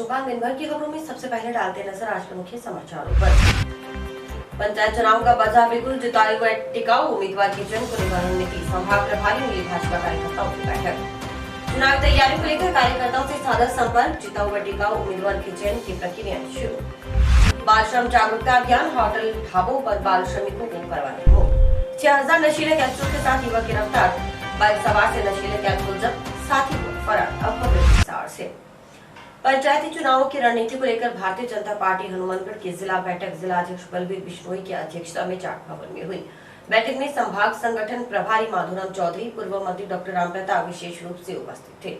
चौपाल दिन भर की खबरों में सबसे पहले डालते नजर आज के मुख्य समाचारों पर। पंचायत चुनाव का बजा बिगुल, जितायु व टिकाऊ उम्मीदवार की जन को निवारण नीति, संभाग प्रभारी मिली भाजपा कार्यकर्ताओं की बैठक। चुनाव तैयारी को लेकर कार्यकर्ताओं से साधा संपर्क, जिताऊ व टिकाऊ उम्मीदवार के चयन की प्रक्रिया शुरू। बाल श्रम जागरूकता अभियान, होटल ढाबों पर बाल श्रमिकों को करवाने हो। 6000 नशीले कैप्सूल के साथ युवक गिरफ्तार, बाइक सवार से नशीले कैप्सूल जब्त, साथी को फरार। अब खबर से पंचायती चुनावों की रणनीति को लेकर भारतीय जनता पार्टी हनुमानगढ़ की जिला बैठक जिला अध्यक्ष बलवीर बिश्नोई की अध्यक्षता में जाट भवन में हुई। बैठक में संभाग संगठन प्रभारी माधुराम चौधरी, पूर्व मंत्री डॉक्टर रामप्रताप विशेष रूप से उपस्थित थे।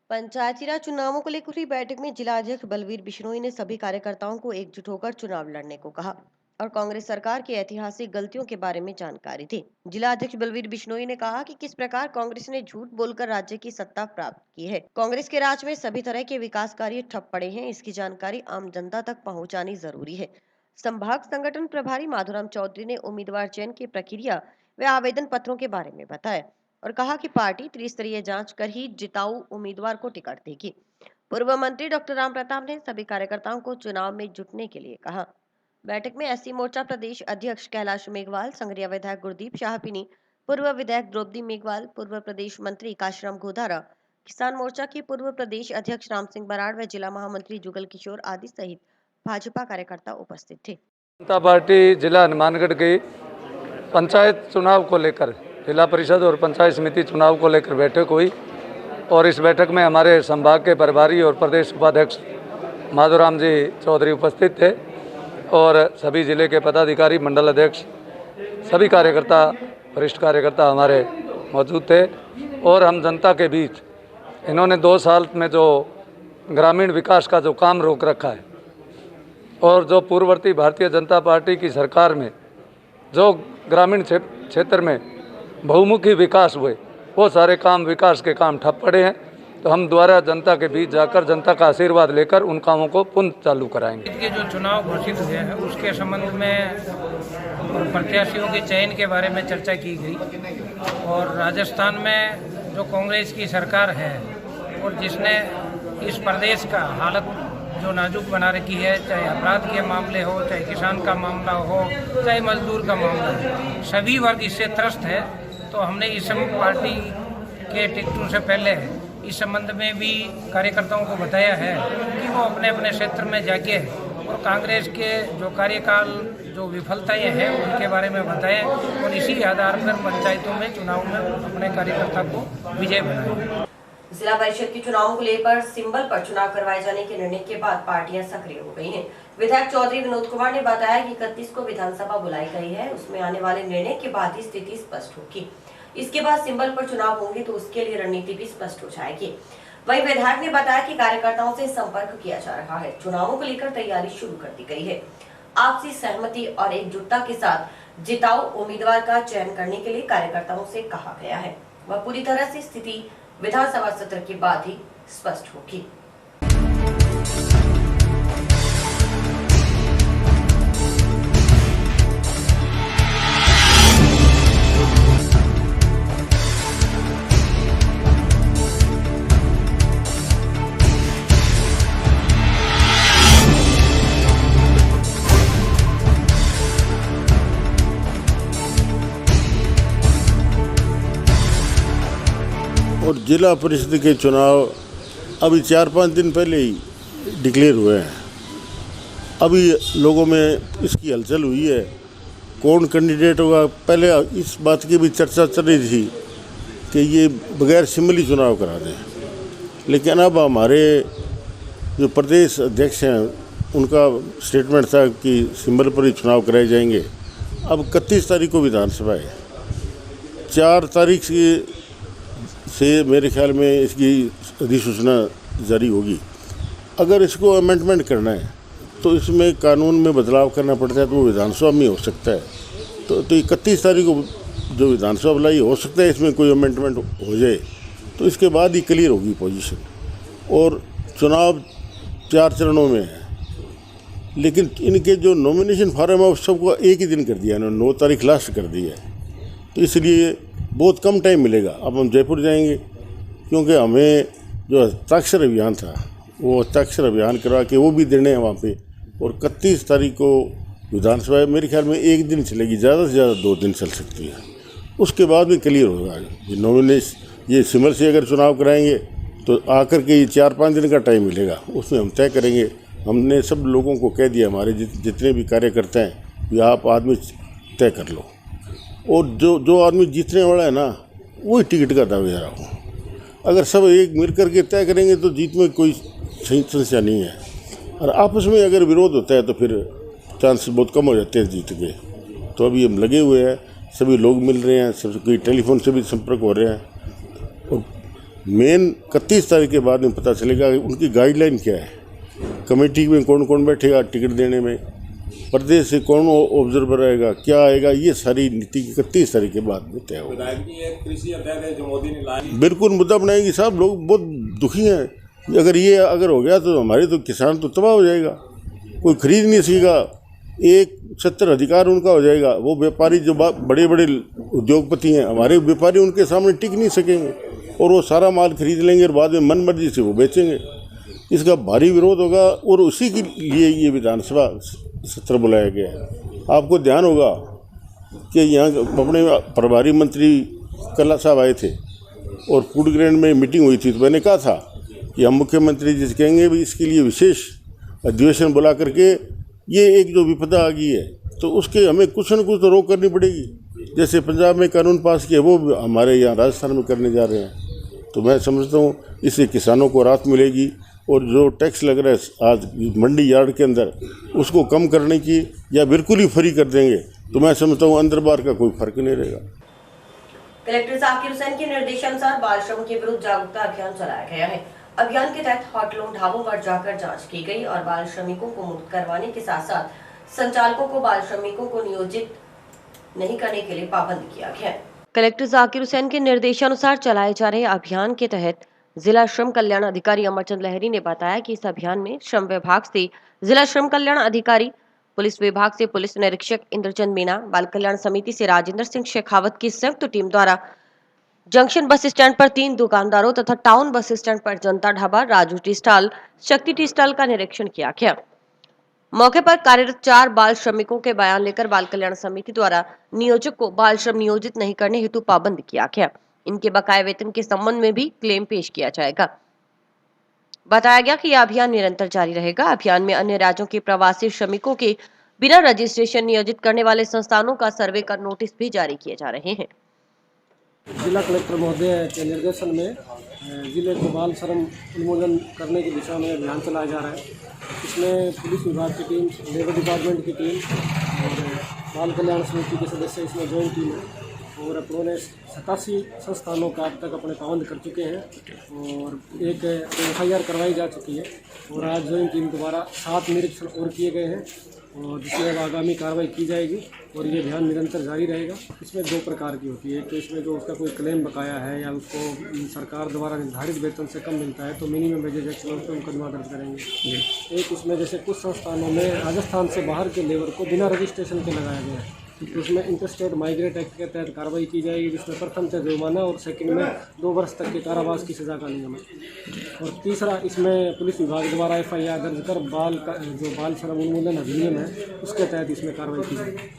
पंचायती राज चुनावों को लेकर हुई बैठक में जिला अध्यक्ष बलवीर बिश्नोई ने सभी कार्यकर्ताओं को एकजुट होकर चुनाव लड़ने को कहा और कांग्रेस सरकार की ऐतिहासिक गलतियों के बारे में जानकारी दी। जिला अध्यक्ष बलवीर बिश्नोई ने कहा कि किस प्रकार कांग्रेस ने झूठ बोलकर राज्य की सत्ता प्राप्त की है। कांग्रेस के राज में सभी तरह के विकास कार्य ठप पड़े हैं, इसकी जानकारी आम जनता तक पहुंचानी जरूरी है। संभाग संगठन प्रभारी माधुराम चौधरी ने उम्मीदवार चयन की प्रक्रिया व आवेदन पत्रों के बारे में बताया और कहा कि पार्टी त्रिस्तरीय जांच कर ही जिताऊ उम्मीदवार को टिकट देगी। पूर्व मंत्री डॉक्टर रामप्रताप ने सभी कार्यकर्ताओं को चुनाव में जुटने के लिए कहा। बैठक में एससी मोर्चा प्रदेश अध्यक्ष कैलाश मेघवाल, संगरिया विधायक गुरदीप शाहपिनी, पूर्व विधायक द्रौपदी मेघवाल, पूर्व प्रदेश मंत्री काशीराम गोधारा, किसान मोर्चा के पूर्व प्रदेश अध्यक्ष राम सिंह बराड़ व जिला महामंत्री जुगल किशोर आदि सहित भाजपा कार्यकर्ता उपस्थित थे। जनता पार्टी जिला हनुमानगढ़ की पंचायत चुनाव को लेकर, जिला परिषद और पंचायत समिति चुनाव को लेकर बैठक हुई और इस बैठक में हमारे संभाग के प्रभारी और प्रदेश उपाध्यक्ष माधुराम जी चौधरी उपस्थित थे और सभी जिले के पदाधिकारी, मंडल अध्यक्ष, सभी कार्यकर्ता, वरिष्ठ कार्यकर्ता हमारे मौजूद थे और हम जनता के बीच इन्होंने 2 साल में जो ग्रामीण विकास का जो काम रोक रखा है और जो पूर्ववर्ती भारतीय जनता पार्टी की सरकार में जो ग्रामीण क्षेत्र में बहुमुखी विकास हुए, वो सारे काम, विकास के काम ठप पड़े हैं। तो हम द्वारा जनता के बीच जाकर जनता का आशीर्वाद लेकर उन कामों को पुनः चालू कराएंगे। के जो चुनाव घोषित हुए हैं उसके संबंध में प्रत्याशियों के चयन के बारे में चर्चा की गई और राजस्थान में जो कांग्रेस की सरकार है और जिसने इस प्रदेश का हालत जो नाजुक बना रखी है, चाहे अपराध के मामले हो, चाहे किसान का मामला हो, चाहे मजदूर का मामला हो, सभी वर्ग इससे त्रस्त है। तो हमने इस पार्टी के टिकटों से पहले इस संबंध में भी कार्यकर्ताओं को बताया है कि वो अपने अपने क्षेत्र में जाके और कांग्रेस के जो कार्यकाल, जो विफलताएं हैं उनके बारे में बताएं और इसी आधार पर पंचायतों में चुनाव में अपने कार्यकर्ता को विजय बनाएं। जिला परिषद के चुनावों को लेकर सिंबल पर चुनाव करवाए जाने के निर्णय के बाद पार्टियां सक्रिय हो गई हैं। विधायक चौधरी विनोद कुमार ने बताया कि 31 को विधानसभा बुलाई गई है, उसमें आने वाले निर्णय के बाद ही स्थिति स्पष्ट होगी। इसके बाद सिंबल पर चुनाव होंगे तो उसके लिए रणनीति भी स्पष्ट हो जाएगी। वहीं विधायक ने बताया कि कार्यकर्ताओं से संपर्क किया जा रहा है, चुनावों को लेकर तैयारी शुरू कर दी गई है। आपसी सहमति और एकजुटता के साथ जिताऊ उम्मीदवार का चयन करने के लिए कार्यकर्ताओं से कहा गया है। वह पूरी तरह से स्थिति विधानसभा सत्र के बाद ही स्पष्ट होगी। और जिला परिषद के चुनाव अभी 4-5 दिन पहले ही डिक्लेयर हुए हैं। अभी लोगों में इसकी हलचल हुई है, कौन कैंडिडेट होगा। पहले इस बात की भी चर्चा चल रही थी कि ये बगैर सिंबल ही चुनाव करा दें, लेकिन अब हमारे जो प्रदेश अध्यक्ष हैं उनका स्टेटमेंट था कि सिंबल पर ही चुनाव कराए जाएंगे। अब 31 तारीख को विधानसभा है, 4 तारीख से मेरे ख्याल में इसकी अधिसूचना जारी होगी। अगर इसको अमेंडमेंट करना है तो इसमें कानून में बदलाव करना पड़ता है, तो वो विधानसभा में हो सकता है। तो 31 तारीख को जो विधानसभा बुलाई हो सकता है इसमें कोई अमेंडमेंट हो जाए, तो इसके बाद ही क्लियर होगी पोजीशन। और चुनाव 4 चरणों में है, लेकिन इनके जो नॉमिनेशन फार्म है सबको एक ही दिन कर दिया इन्होंने, 9 तारीख लास्ट कर दी है। तो इसलिए बहुत कम टाइम मिलेगा। अब हम जयपुर जाएंगे क्योंकि हमें जो हस्ताक्षर अभियान था वो हस्ताक्षर अभियान करवा के वो भी देने हैं वहाँ पे। और 31 तारीख को विधानसभा मेरे ख्याल में 1 दिन चलेगी, ज़्यादा से ज़्यादा 2 दिन चल सकती है। उसके बाद भी क्लियर होगा। ये नॉमिनेश ये सिमर से अगर चुनाव कराएंगे तो आकर के ये 4-5 दिन का टाइम मिलेगा, उसमें हम तय करेंगे। हमने सब लोगों को कह दिया, हमारे जितने भी कार्यकर्ता हैं, कि आप आदमी तय कर लो, और जो आदमी जीतने वाला है ना वही टिकट का दावेदार हो। अगर सब एक मिल करके तय करेंगे तो जीत में कोई सही समस्या नहीं है। और आपस में अगर विरोध होता है तो फिर चांस बहुत कम हो जाते हैं जीत के। तो अभी हम लगे हुए हैं, सभी लोग मिल रहे हैं, सब कोई टेलीफोन से भी संपर्क हो रहे हैं। और मेन 31 तारीख के बाद में पता चलेगा उनकी गाइडलाइन क्या है, कमेटी में कौन कौन बैठेगा टिकट देने में, प्रदेश से कौन ऑब्जर्वर रहेगा, क्या आएगा, ये सारी नीति 31 तारीख के बाद में तय होगा। कृषि अध्यादेश है जो मोदी ने लाया, बिल्कुल मुद्दा बनाएंगे साहब। लोग बहुत दुखी हैं। अगर हो गया तो हमारे तो किसान तो तबाह हो जाएगा, कोई खरीद नहीं सकेगा, एक 70 अधिकार उनका हो जाएगा। वो व्यापारी जो बड़े बड़े उद्योगपति हैं, हमारे व्यापारी उनके सामने टिक नहीं सकेंगे, और वो सारा माल खरीद लेंगे और बाद में मन मर्जी से वो बेचेंगे। इसका भारी विरोध होगा, और उसी के लिए ये विधानसभा सत्र बुलाया गया है। आपको ध्यान होगा कि यहाँ अपने प्रभारी मंत्री कल्ला साहब आए थे और फूड ग्रेन में मीटिंग हुई थी, तो मैंने कहा था कि हम मुख्यमंत्री जी से कहेंगे भी इसके लिए विशेष अधिवेशन बुला करके, ये एक जो विपदा आ गई है तो उसके हमें कुछ न कुछ तो रोक करनी पड़ेगी। जैसे पंजाब में कानून पास किया, वो हमारे यहाँ राजस्थान में करने जा रहे हैं। तो मैं समझता हूँ इससे किसानों को राहत मिलेगी, और जो टैक्स लग रहा है आज मंडी यार्ड के अंदर, उसको कम करने की या बिल्कुल ही फ्री कर देंगे तो मैं समझता हूँ अंदर बाहर का कोई फर्क नहीं रहेगा। कलेक्टर जाकिर हुसैन के निर्देशानुसार बाल श्रम के विरुद्ध जागरूकता अभियान चलाया गया है। अभियान के तहत होटलों ढाबों पर जाकर जांच की गई और बाल श्रमिकों को मुक्त करवाने के साथ साथ संचालकों को बाल श्रमिकों को नियोजित नहीं करने के लिए पाबंद किया गया। कलेक्टर जाकिर हुसैन के निर्देशानुसार चलाए जा रहे अभियान के तहत जिला श्रम कल्याण अधिकारी अमरचंद लहरी ने बताया कि इस अभियान में श्रम विभाग से जिला श्रम कल्याण अधिकारी, पुलिस विभाग से पुलिस निरीक्षक इंद्रचंद मीना, बाल कल्याण समिति से राजेंद्र सिंह शेखावत की संयुक्त टीम द्वारा जंक्शन बस स्टैंड पर 3 दुकानदारों तथा टाउन बस स्टैंड पर जनता ढाबा, राजू टी स्टॉल, शक्ति टी स्टॉल का निरीक्षण किया गया। मौके पर कार्यरत 4 बाल श्रमिकों के बयान लेकर बाल कल्याण समिति द्वारा नियोजक को बाल श्रम नियोजित नहीं करने हेतु पाबंद किया गया। इनके बकाये वेतन के संबंध में भी क्लेम पेश किया जाएगा। बताया गया कि यह अभियान निरंतर जारी रहेगा। अभियान में अन्य राज्यों के प्रवासी श्रमिकों के बिना रजिस्ट्रेशन नियोजित करने वाले संस्थानों का सर्वे कर नोटिस भी जारी किए जा रहे हैं। जिला कलेक्टर महोदय के निर्देशन में जिले को बाल श्रम उन्मूलन करने की दिशा में अभियान चलाया जा रहा है। इसमें पुलिस विभाग की टीम, लेबर डिपार्टमेंट की टीम और बाल कल्याण समिति के सदस्य इसमें ज्वाइन टीम है, और अपने 87 संस्थानों का अब तक अपने पाबंद कर चुके हैं, और एक FIR करवाई जा चुकी है। और आज ज्वाइन टीम द्वारा 7 निरीक्षण और किए गए हैं, और जिसमें अब आगामी कार्रवाई की जाएगी, और ये अभियान निरंतर जारी रहेगा। इसमें 2 प्रकार की होती है। एक तो इसमें जो उसका कोई क्लेम बकाया है या उसको सरकार द्वारा निर्धारित वेतन से कम मिलता है तो मिनिमम वेजेज एक्ट में उस पर मुकदमा दर्ज करेंगे। एक इसमें जैसे कुछ संस्थानों में राजस्थान से बाहर के लेबर को बिना रजिस्ट्रेशन के लगाया गया है, उसमें इंटरस्टेट माइग्रेट एक्ट के तहत कार्रवाई की जाएगी, जिसमें प्रथम से जुर्माना और सेकंड में 2 वर्ष तक के कारावास की सजा का नियम है। और तीसरा इसमें पुलिस विभाग द्वारा FIR दर्ज कर जो बाल श्रम उन्मूलन अधिनियम है उसके तहत इसमें कार्रवाई की जाएगी।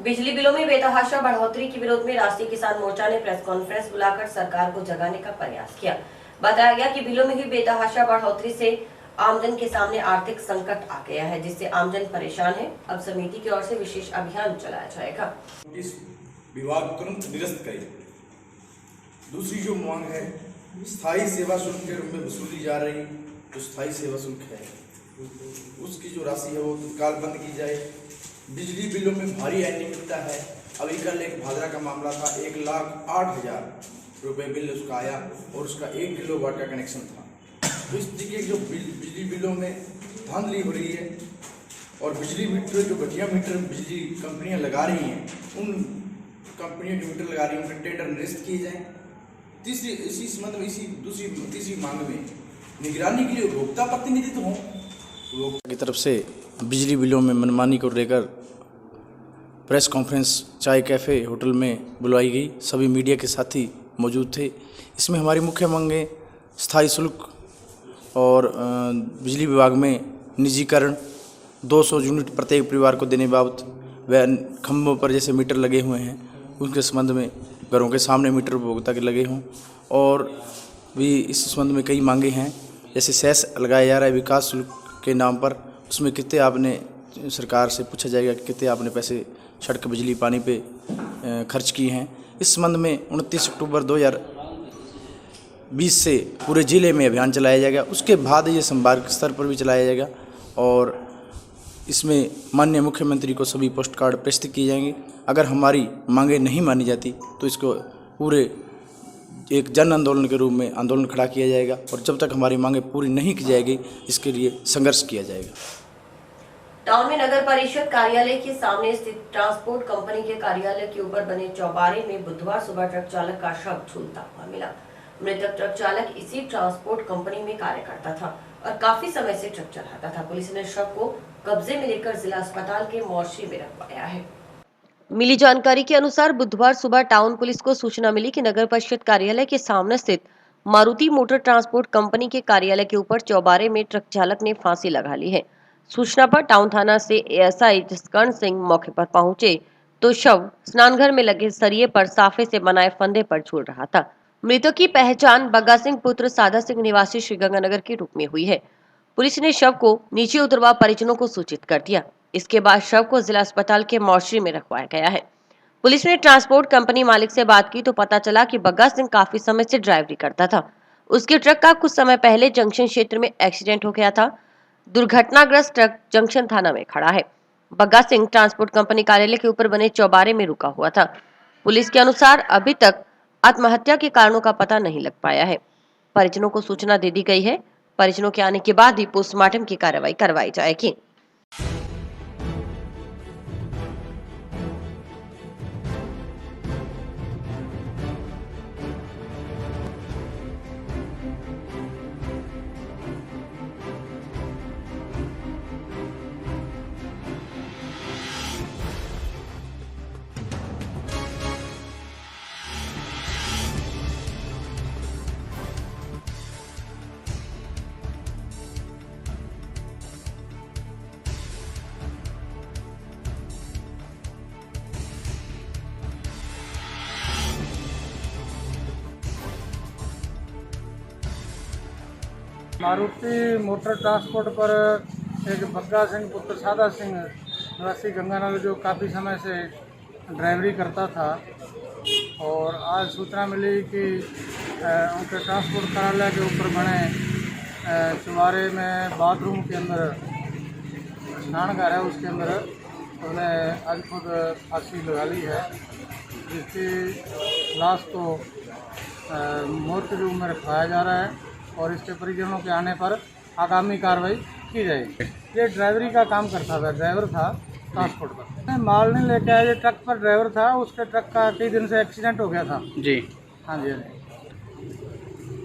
बिजली बिलों में बेतहाशा बढ़ोतरी के विरोध में राष्ट्रीय किसान मोर्चा ने प्रेस कॉन्फ्रेंस बुलाकर सरकार को जगाने का प्रयास किया। बताया गया कि बिलों में हुई बेतहाशा बढ़ोतरी से आमजन के सामने आर्थिक संकट आ गया है, जिससे आमजन परेशान है। अब समिति की ओर से विशेष अभियान चलाया जाएगा। इस विभाग तुरंत निरस्त करे। दूसरी जो मांग है, स्थायी सेवा शुल्क के रूप में वसूली जा रही जो स्थायी सेवा शुल्क है उसकी जो राशि है वो तत्काल बंद की जाए। बिजली बिलों में भारी अनियमितता है। अभी कल एक भादरा का मामला था, 1,08,000 रुपये बिल उसका आया और उसका 1 किलोवाट का कनेक्शन था। तो इस तरीके जो बिजली बिलों में धांधली हो रही है, और बिजली मीटर जो घटिया मीटर बिजली कंपनियां लगा रही हैं, उन कंपनियों जो मीटर लगा रही हैं उनके टेंडर निरस्त किए जाएँ। इसी संबंध में तीसरी मांग में निगरानी के लिए उपभोक्ता प्रतिनिधित्व हों। की तरफ से बिजली बिलों में मनमानी को लेकर प्रेस कॉन्फ्रेंस चाय कैफ़े होटल में बुलवाई गई। सभी मीडिया के साथी मौजूद थे। इसमें हमारी मुख्य मांगें स्थायी शुल्क और बिजली विभाग में निजीकरण 200 यूनिट प्रत्येक परिवार को देने बाबत व खंभों पर जैसे मीटर लगे हुए हैं उनके संबंध में घरों के सामने मीटर उपभोक्ता के लगे हों। और भी इस संबंध में कई मांगे हैं, जैसे सेस लगाया जा रहा है विकास शुल्क के नाम पर, उसमें कितने आपने सरकार से पूछा जाएगा कि कितने आपने पैसे सड़क बिजली पानी पे खर्च किए हैं। इस संबंध में 29 अक्टूबर 2020 से पूरे ज़िले में अभियान चलाया जाएगा। उसके बाद ये संभाग स्तर पर भी चलाया जाएगा और इसमें माननीय मुख्यमंत्री को सभी पोस्ट कार्ड प्रस्तुत किए जाएंगे। अगर हमारी मांगें नहीं मानी जाती तो इसको पूरे एक जन आंदोलन के रूप में आंदोलन खड़ा किया जाएगा और जब तक हमारी मांगें पूरी नहीं की जाएगी इसके लिए संघर्ष किया जाएगा। टाउन में नगर परिषद कार्यालय के सामने स्थित ट्रांसपोर्ट कंपनी के कार्यालय के ऊपर बने चौबारे में बुधवार सुबह ट्रक चालक का शव झूलता हुआ मिला। मृतक ट्रक चालक इसी ट्रांसपोर्ट कंपनी में कार्य करता था और काफी समय से ट्रक चलाता था। पुलिस ने शव को कब्जे में लेकर जिला अस्पताल के मोर्चरी में रखवाया है। मिली जानकारी के अनुसार बुधवार सुबह टाउन पुलिस को सूचना मिली कि नगर परिषद कार्यालय के सामने स्थित मारुति मोटर ट्रांसपोर्ट कंपनी के कार्यालय के ऊपर चौबारे में ट्रक चालक ने फांसी लगा ली है। सूचना पर टाउन थाना से एएसआई जसकर्ण सिंह मौके पर पहुंचे तो शव स्नानघर में लगे सरिये पर साफे से बनाए फंदे पर झूल रहा था। मृतक की पहचान बग्गा सिंह पुत्र सादा सिंह निवासी श्रीगंगानगर के रूप में हुई है। पुलिस ने शव को नीचे उतरवा परिजनों को सूचित कर दिया। इसके बाद शव को जिला अस्पताल के मोर्चरी में रखवाया गया है। पुलिस ने ट्रांसपोर्ट कंपनी मालिक से बात की तो पता चला कि बग्गा सिंह काफी समय से ड्राइवरी करता था। उसके ट्रक का कुछ समय पहले जंक्शन क्षेत्र में एक्सीडेंट हो गया था। दुर्घटनाग्रस्त ट्रक जंक्शन थाना में खड़ा है। बग्गा सिंह ट्रांसपोर्ट कंपनी कार्यालय के ऊपर बने चौबारे में रुका हुआ था। पुलिस के अनुसार अभी तक आत्महत्या के कारणों का पता नहीं लग पाया है। परिजनों को सूचना दे दी गई है। परिजनों के आने के बाद ही पोस्टमार्टम की कार्रवाई करवाई जाएगी। मारुति मोटर ट्रांसपोर्ट पर एक बग्गा सिंह पुत्र सादा सिंह निवासी गंगानगर जो काफ़ी समय से ड्राइवरी करता था और आज सूचना मिली कि उनके ट्रांसपोर्ट कार्यालय के ऊपर बने चुबारे में बाथरूम के अंदर स्नान घर है, उसके अंदर उन्हें आज खुद फांसी लगा ली है, जिसकी लाश को मौत के रूप में रखवाया जा रहा है और इसके परिजनों के आने पर आगामी कार्रवाई की जाएगी। ये ड्राइवरी का काम करता था, ड्राइवर था ट्रांसपोर्ट पर। माल नहीं लेके आया, ये ट्रक पर ड्राइवर था, उसके ट्रक का कई दिन से एक्सीडेंट हो गया था जी। हाँ जी,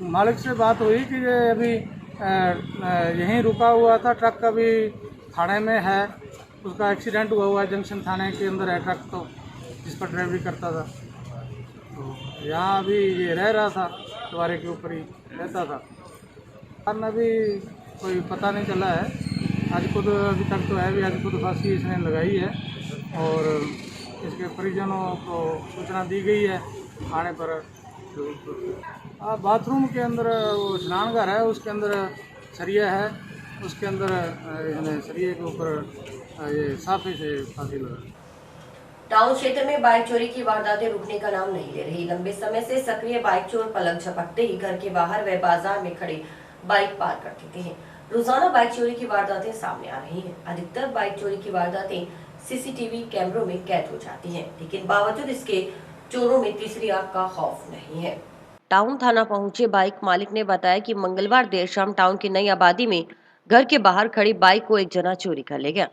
मालिक से बात हुई कि ये अभी यहीं रुका हुआ था, ट्रक अभी थाने में है, उसका एक्सीडेंट हुआ जंक्शन थाने के अंदर है ट्रक, तो जिस पर ड्राइवरी करता था तो यहाँ अभी ये रह रहा था, सवारी के ऊपर ही रहता था। अभी कोई पता नहीं चला है, आज खुद अभी तक तो है भी, आज खुद फांसी इसने लगाई है और इसके परिजनों को सूचना दी गई है आने पर। बाथरूम के अंदर वो स्नान घर है, उसके अंदर सरिया है, उसके अंदर सरिये के ऊपर ये साफे से फांसी लगा। टाउन क्षेत्र में बाइक चोरी की वारदातें रुकने का नाम नहीं ले रही। लंबे समय से सक्रिय बाइक चोर पलक झपकते ही घर के बाहर व बाजार में खड़े बाइक पार कर देते हैं। रोजाना बाइक चोरी की वारदातें सामने आ रही हैं। अधिकतर बाइक चोरी की वारदातें सीसीटीवी कैमरों में कैद हो जाती हैं, लेकिन बावजूद इसके चोरों में तीसरी आंख का खौफ नहीं है। टाउन थाना पहुंचे बाइक मालिक ने बताया कि मंगलवार देर शाम टाउन की नई आबादी में घर के बाहर खड़ी बाइक को एक जना चोरी कर ले गया।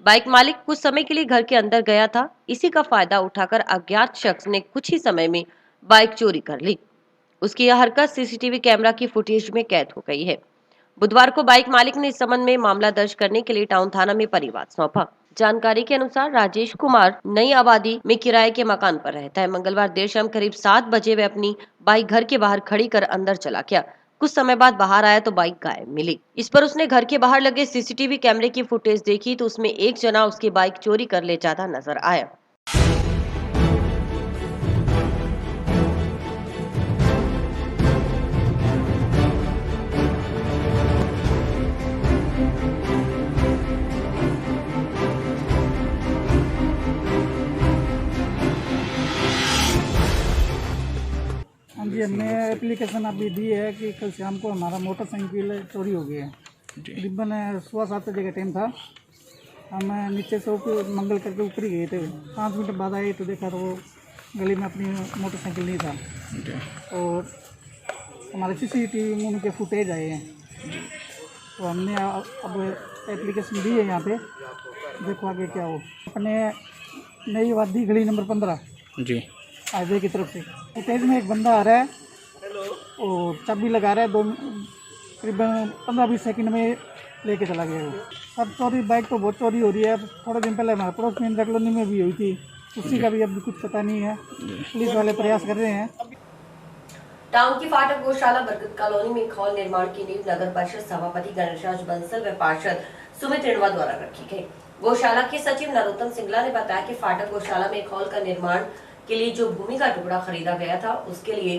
बाइक मालिक कुछ समय के लिए घर के अंदर गया था। इसी का फायदा उठाकर अज्ञात शख्स ने कुछ ही समय में बाइक चोरी कर ली। उसकी यह हरकत सीसीटीवी कैमरा की फुटेज में कैद हो गई है। बुधवार को बाइक मालिक ने इस संबंध में मामला दर्ज करने के लिए टाउन थाना में परिवाद सौंपा। जानकारी के अनुसार राजेश कुमार नई आबादी में किराए के मकान पर रहता है। मंगलवार देर शाम करीब 7 बजे वह अपनी बाइक घर के बाहर खड़ी कर अंदर चला गया। कुछ समय बाद बाहर आया तो बाइक गायब मिली। इस पर उसने घर के बाहर लगे सीसीटीवी कैमरे की फुटेज देखी तो उसमें एक जना उसकी बाइक चोरी कर ले जाता नजर आया। हाँ जी, हमने एप्लीकेशन अभी दी है कि कल शाम को हमारा मोटरसाइकिल चोरी हो गई है। करीबन 6-7 बजे का टाइम था। हम नीचे से ऊपर मंगल करके ऊपर ही गए थे। 5 मिनट बाद आए तो देखा तो वो गली में अपनी मोटरसाइकिल नहीं था और हमारे सीसीटीवी में उनके फुटेज आए हैं। तो हमने अब एप्लीकेशन दी है यहाँ पे, देखो आगे क्या हो। अपने नई वादी गली नंबर 15 जी हाईवे की तरफ से फुटेज में एक बंदा आ रहा है और चाबी लगा रहा है, करीबन 15-20 सेकंड में लेके चला गया वो। अब चोरी बाइक तो बहुत चोरी हो रही है। थोड़े दिन पहले हमारे पड़ोस में इंदिरा कॉलोनी में भी हुई थी, उसी का भी अब कुछ पता नहीं है। पुलिस वाले प्रयास कर रहे हैं। टाउन की फाटक गौशाला बरगद कॉलोनी में एक हॉल निर्माण की नींव नगर परिषद सभापति गणेशराज बंसल व पार्षद सुमित रिणवा द्वारा रखी गई। गौशाला के सचिव नरोत्तम सिंगला ने बताया कि फाटक गौशाला में एक हॉल का निर्माण के लिए जो भूमि का टुकड़ा खरीदा गया था उसके लिए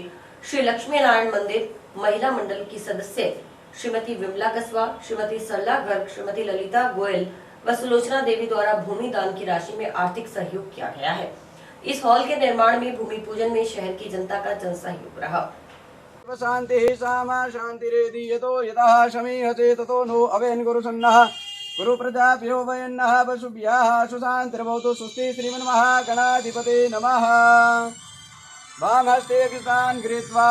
श्री लक्ष्मी नारायण मंदिर महिला मंडल की सदस्य श्रीमती विमला कस्वा, श्रीमती सरला गर्ग, श्रीमती ललिता गोयल व सुलोचना देवी द्वारा भूमि दान की राशि में आर्थिक सहयोग किया गया है। इस हॉल के निर्माण में भूमि पूजन में शहर की जनता का जन सहयोग रहा। शांति सामा शांतिरेधि यतो यतः शमीहते ततो नो अवेन गुरुसन्नः गुरु प्रजाभ्यो वयन्नः वसुभ्यः सुशान्तिर्भवतु स्वस्ति श्रीमन्महागणाधिपते नमः। वामहस्ते किसान गृहीत्वा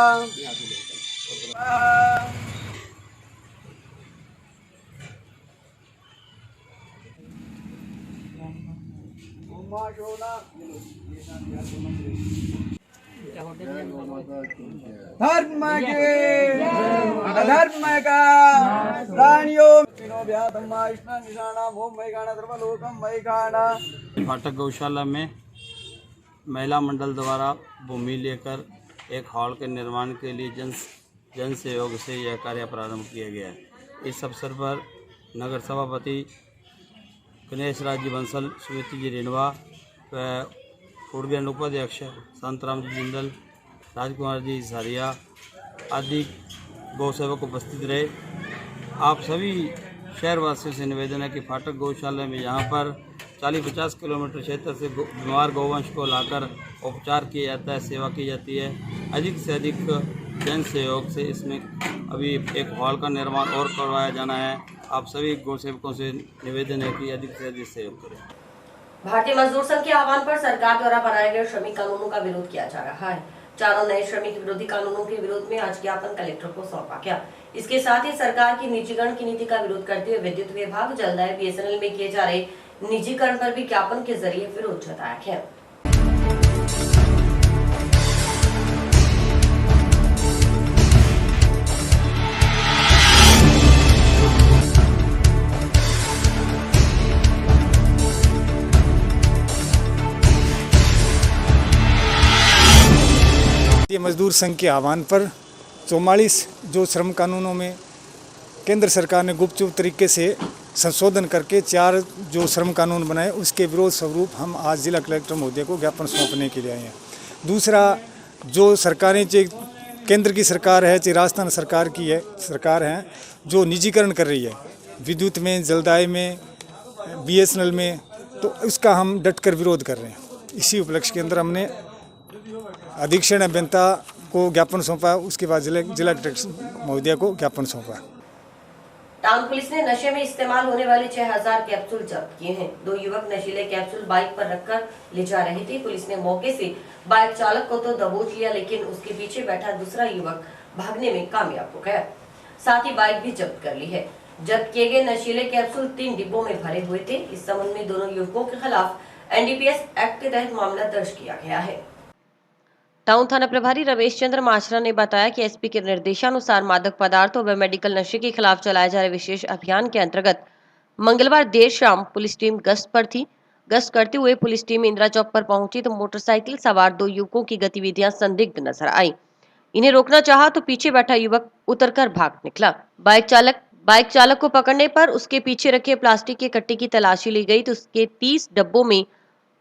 धर्म के अधर्म का प्राणियों फाटक गौशाला में महिला मंडल द्वारा भूमि लेकर एक हॉल के निर्माण के लिए जन सहयोग से यह कार्य प्रारंभ किया गया है। इस अवसर पर नगर सभापति गणेशराज जी बंसल, सुमित जी रिणवा व फूडग्रैंड उपाध्यक्ष शांतराम जी जिंदल, राजकुमार जी सारिया आदि गौ सेवक उपस्थित रहे। आप सभी शहरवासियों से निवेदन है कि फाटक गौशाला में यहाँ पर 40-50 किलोमीटर क्षेत्र से बीमार गौवंश को लाकर उपचार किया जाता है, सेवा की जाती है। अधिक से अधिक जन सहयोग से इसमें अभी एक हॉल का निर्माण और करवाया जाना है। आप सभी गौ सेवकों से निवेदन है कि अधिक से अधिक सहयोग करें। भारतीय मजदूर संघ के आह्वान पर सरकार द्वारा बनाए गए श्रमिक कानूनों का विरोध किया जा रहा है। 4 नए श्रमिक विरोधी कानूनों के विरोध में आज ज्ञापन कलेक्टर को सौंपा गया। इसके साथ ही सरकार की निजीकरण की नीति का विरोध करते हुए विद्युत विभाग, जलदाय, बीएसएनएल में किए जा रहे निजीकरण पर भी ज्ञापन के जरिए विरोध जताया है। मजदूर संघ के आह्वान पर 44 जो श्रम कानूनों में केंद्र सरकार ने गुपचुप तरीके से संशोधन करके 4 जो श्रम कानून बनाए उसके विरोध स्वरूप हम आज जिला कलेक्टर महोदय को ज्ञापन सौंपने के लिए आए हैं। दूसरा, जो सरकारें चाहे केंद्र की सरकार है चाहे राजस्थान सरकार की सरकार है जो निजीकरण कर रही है विद्युत में, जलदाय में, बीएसएनएल में, तो उसका हम डटकर विरोध कर रहे हैं। इसी उपलक्ष्य के अंदर हमने अधीक्षण अभियंता को ज्ञापन सौंपा, उसके बाद जिला कलेक्टर महोदय को ज्ञापन सौंपा। टाउन पुलिस ने नशे में इस्तेमाल होने वाले 6000 कैप्सूल जब्त किए हैं। 2 युवक नशीले कैप्सूल बाइक पर रखकर ले जा रहे थे। पुलिस ने मौके से बाइक चालक को तो दबोच लिया, लेकिन उसके पीछे बैठा दूसरा युवक भागने में कामयाब हो गया। साथ ही बाइक भी जब्त कर ली है। जब्त किए गए नशीले कैप्सूल 3 डिब्बों में भरे हुए थे। इस संबंध में दोनों युवकों के खिलाफ एनडीपीएस एक्ट के तहत मामला दर्ज किया गया है। टाउन थाना प्रभारी रमेश चंद्र माशरा ने बताया कि एसपी के निर्देशानुसार मादक पदार्थों व मेडिकल नशे के खिलाफ चलाए जा रहे विशेष अभियान के अंतर्गत मंगलवार देर शाम पुलिस टीम गश्त पर थी। गश्त करते हुए पुलिस टीम इंदिरा चौक पर पहुंची तो मोटरसाइकिल सवार 2 युवकों की गतिविधियां संदिग्ध नजर आई। इन्हें रोकना चाहा तो पीछे बैठा युवक उतरकर भाग निकला। बाइक चालक को पकड़ने पर उसके पीछे रखे प्लास्टिक के कट्टे की तलाशी ली गई तो उसके 30 डब्बों में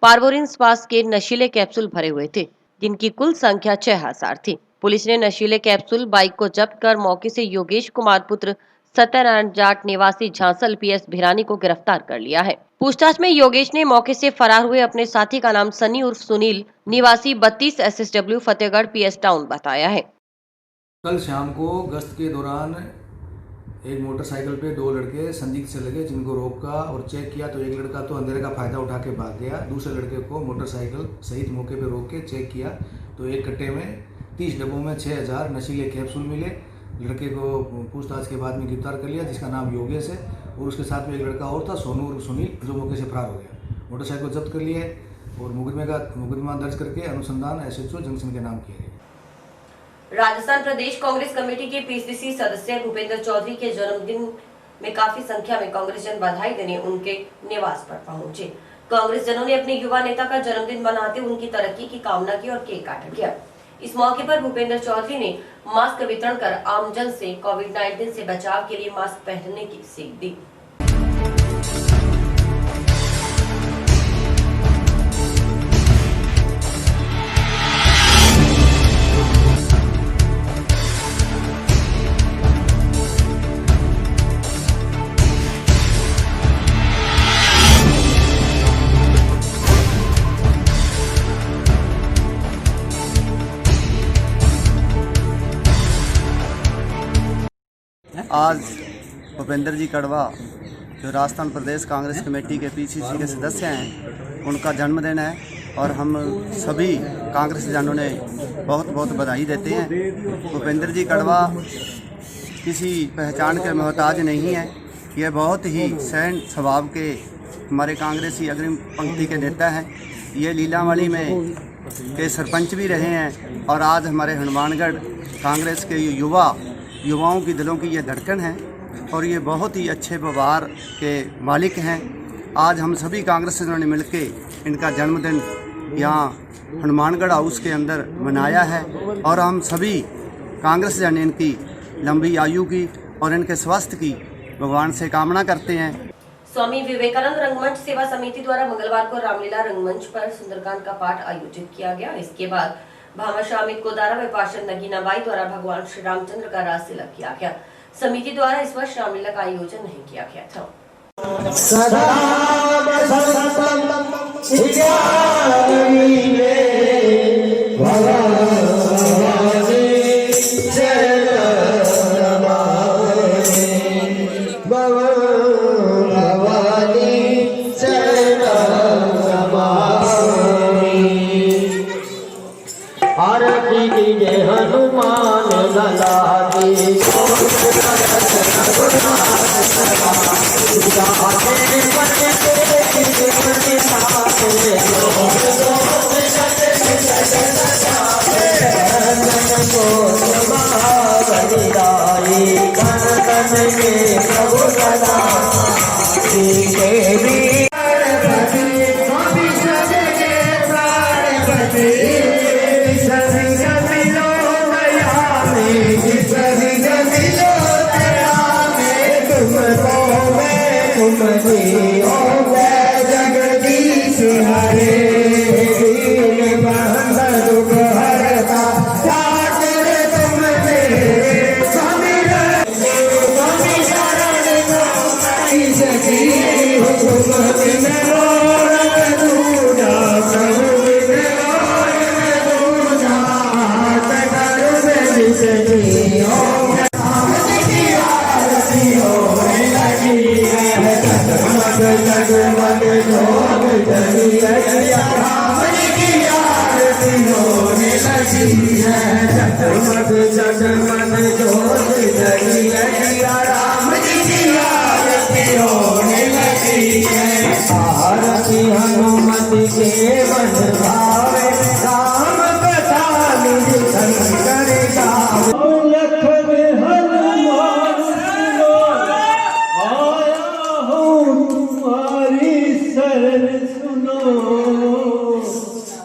पार्वोरिन स्पास के नशीले कैप्सूल भरे हुए थे, जिनकी कुल संख्या 6000 थी। पुलिस ने नशीले कैप्सूल बाइक को जब्त कर मौके से योगेश कुमार पुत्र सत्यनारायण जाट निवासी झांसल PS भिरानी को गिरफ्तार कर लिया है। पूछताछ में योगेश ने मौके से फरार हुए अपने साथी का नाम सनी उर्फ सुनील निवासी 32 SSW फतेहगढ़ PS टाउन बताया है। कल शाम को गश्त के दौरान एक मोटरसाइकिल पे 2 लड़के संदिग्ध से लगे, जिनको रोका और चेक किया तो एक लड़का तो अंधेरे का फायदा उठा के भाग गया। दूसरे लड़के को मोटरसाइकिल सहित मौके पे रोक के चेक किया तो एक कट्टे में 30 डब्बों में 6000 नशीले कैप्सूल मिले। लड़के को पूछताछ के बाद में गिरफ्तार कर लिया, जिसका नाम योगेश है, और उसके साथ में एक लड़का और था सोनू और सुनील, जो मौके से फरार हो गया। मोटरसाइकिल जब्त कर लिए और मुकदमा दर्ज करके अनुसंधान SHO जंक्शन के नाम किया गया। राजस्थान प्रदेश कांग्रेस कमेटी के PCC सदस्य भूपेंद्र चौधरी के जन्मदिन में काफी संख्या में कांग्रेस जन बधाई देने उनके निवास पर पहुंचे। कांग्रेस जनों ने अपने युवा नेता का जन्मदिन मनाते उनकी तरक्की की कामना की और केक काटा गया। इस मौके पर भूपेंद्र चौधरी ने मास्क वितरण कर आमजन से कोविड-19 से बचाव के लिए मास्क पहनने की सीख दी। आज भूपेंद्र जी कड़वा जो राजस्थान प्रदेश कांग्रेस कमेटी के PCC के सदस्य हैं, उनका जन्मदिन है और हम सभी कांग्रेस जनों ने बहुत बहुत बधाई देते हैं। भूपेंद्र जी कड़वा किसी पहचान के मोहताज नहीं है, ये बहुत ही सहन स्वभाव के हमारे कांग्रेसी अग्रिम पंक्ति के नेता हैं। ये लीलामणी में के सरपंच भी रहे हैं और आज हमारे हनुमानगढ़ कांग्रेस के युवाओं की दिलों की ये धड़कन है और ये बहुत ही अच्छे व्यवहार के मालिक हैं। आज हम सभी कांग्रेस जनों ने मिलकर इनका जन्मदिन यहाँ हनुमानगढ़ हाउस के अंदर मनाया है और हम सभी कांग्रेस जन इनकी लंबी आयु की और इनके स्वास्थ्य की भगवान से कामना करते हैं। स्वामी विवेकानंद रंगमंच सेवा समिति द्वारा मंगलवार को रामलीला रंगमंच पर सुंदरकांड का पाठ आयोजित किया गया। इसके बाद भामाशाह अमित कोदारा व पार्षद नगीना बाई द्वारा भगवान श्री रामचंद्र का रास तिलक किया गया। समिति द्वारा इस वर्ष रामलीला का आयोजन नहीं किया गया था।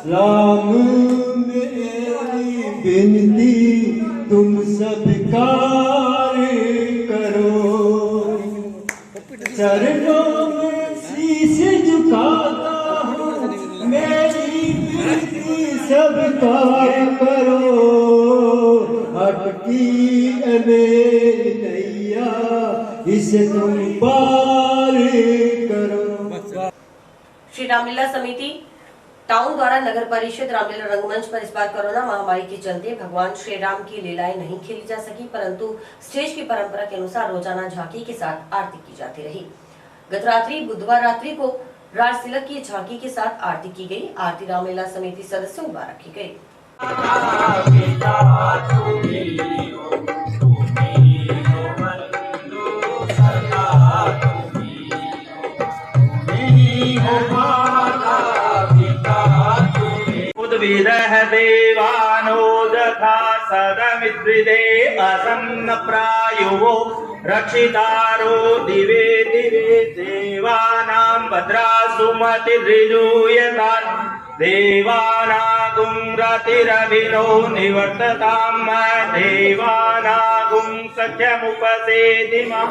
राम मेरी बिनती स्वीकार करो, चरणों में शीश झुकाता हूँ, मेरी विनती स्वीकार करो, अटकी मेरी नैया इसे तुम पार करो। श्री रामलीला समिति टाउन द्वारा नगर परिषद रामलीला रंगमंच पर इस बार कोरोना महामारी के चलते भगवान श्री राम की लीलाएं नहीं खेली जा सकी, परंतु स्टेज की परंपरा के अनुसार रोजाना झांकी के साथ आरती की जाती रही। गत रात्रि बुधवार रात्रि को राज तिलक की झांकी के साथ आरती की गई। आरती रामलीला समिति सदस्यों द्वारा की गई। उद्विदः देवानो यथा सदमिद्रिदे असन्न प्रायुवो रक्षितारो दिवे दिवे देवानां भद्रासुमतिर्यजूयतान् देवानागुं रतिरभिनो निवर्ततां देवानागुं सख्यमुपसेदिमा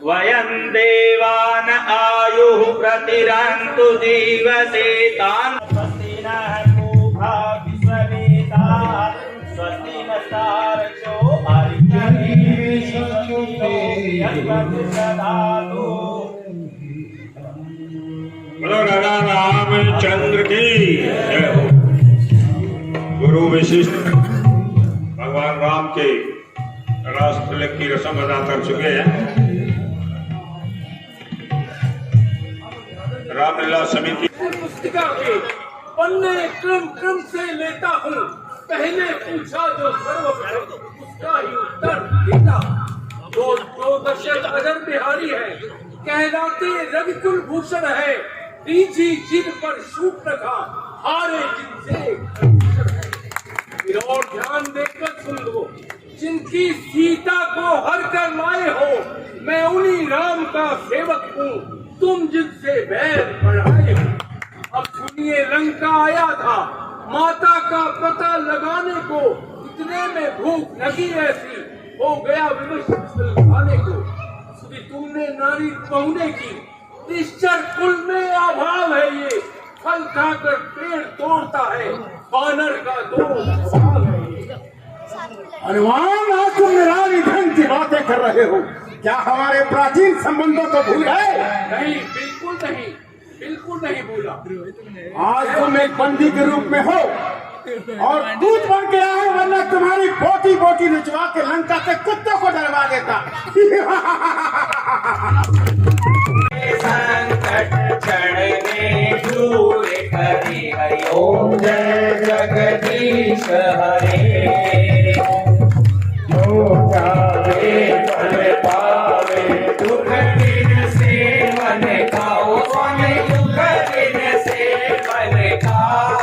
वयं देवान आयुः प्रतिरन्तु जीवसे तान् स्वस्ति नस्तारक्षो बोलो राजा रामचंद्र की जय हो। गुरु विशिष्ट भगवान राम के रास तिलक की रस्म अदा कर चुके हैं। रामलीला समिति पुस्तिका के पन्ने क्रम से लेता हूँ, पहले पूछा जो सर्वप्रथम उसका ही उत्तर देता। वो दशरथ अजर बिहारी है, कहलाते रविकुल भूषण है, रीझी जिन पर शूट रखा, हारे जिनसे और ध्यान देकर सुन लो, जिनकी सीता को हर कर लाए हो, मैं उन्हीं राम का सेवक हूँ, तुम जिनसे बैर बढ़ाए हो। अब सुनिए, लंका आया था माता का पता लगाने को, इतने में भूख लगी ऐसी हो गया विवश खाने को। कि तुमने नारी पहुने की, निश्चर कुल में अभाव है ये, फल खाकर पेड़ तोड़ता है, बानर का दो स्वभाव है ये। हनुमान, आज तुम निराली धन की बातें कर रहे हो, क्या हमारे प्राचीन संबंधों को भूल गए? नहीं, बिल्कुल नहीं, बिल्कुल नहीं भूला। आज तुम एक बंदी के रूप में हो और दूध बन के आए, वरना तुम्हारी बोटी बोटी निचवा के लंका के कुत्तों को डरवा देता। संकट चढ़ने दूर करी हरि ओम जय जगदीश हरे। जो जावे फल पावे, दुख दिन से मन खाओ, स्वामी दुख दिन से मन खाओ।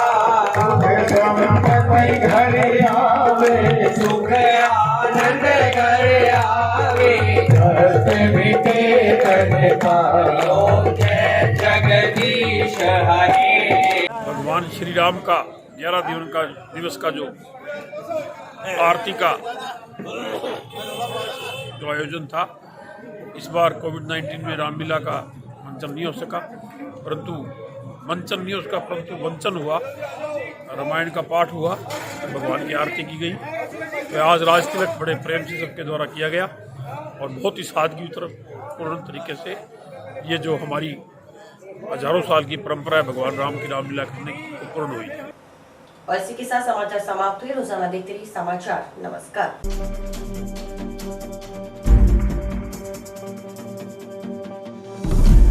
घर आवे सुख आनंद घर आवे, दर्द मिटे तन पायो, जय जगदीश हरे। भगवान श्री राम का 11 दिवस का जो आरती का जो आयोजन था, इस बार कोविड-19 में रामलीला का मंचन नहीं हो सका, परंतु मंचन नहीं हो सका परंतु वंचन हुआ, रामायण का पाठ हुआ, भगवान की आरती की गई। तो आज राज तिलक बड़े प्रेम से सबके द्वारा किया गया और बहुत ही सादगी पूर्ण तरीके से ये जो हमारी हजारों साल की परंपरा है भगवान राम की रामलीला करने की पूर्ण हुई। और इसी के साथ समाचार समाप्त हुए। रोजाना देखते रहिए समाचार। नमस्कार।